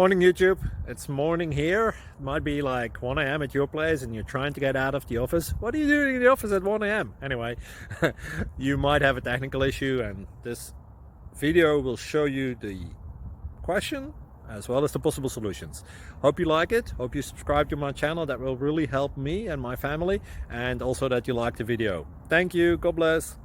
Morning YouTube, it's morning here. It might be like 1 a.m. at your place and you're trying to get out of the office. What are you doing in the office at 1 a.m.? Anyway, you might have a technical issue and this video will show you the question as well as the possible solutions. Hope you like it, hope you subscribe to my channel. That will really help me and my family, and also that you like the video. Thank you, God bless.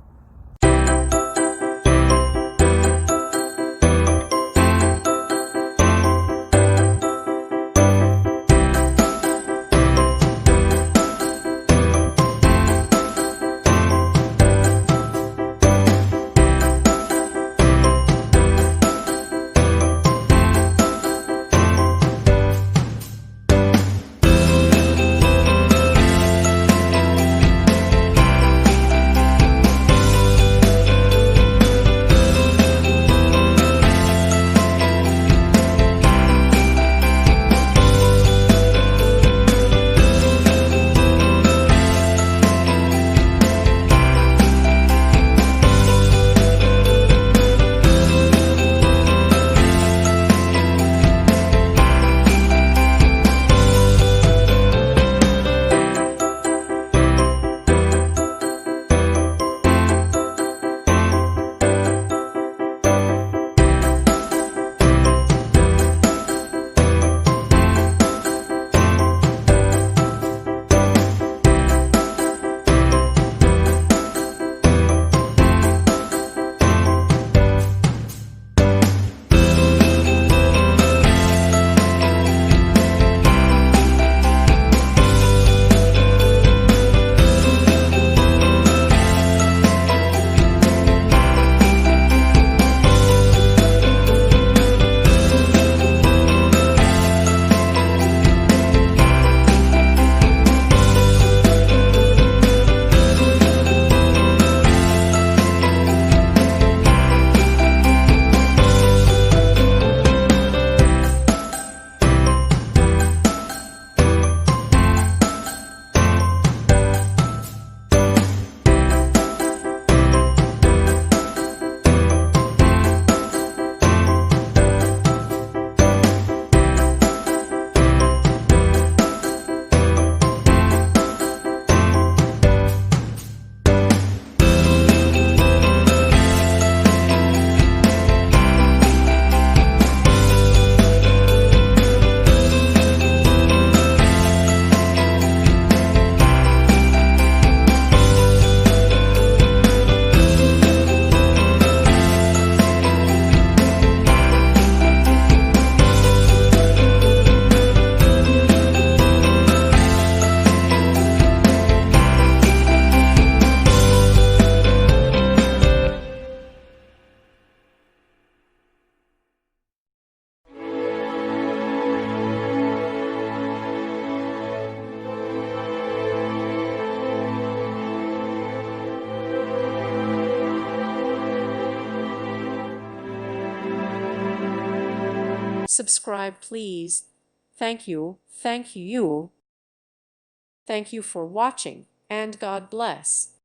Subscribe, please. Thank you. Thank you. Thank you for watching, and God bless.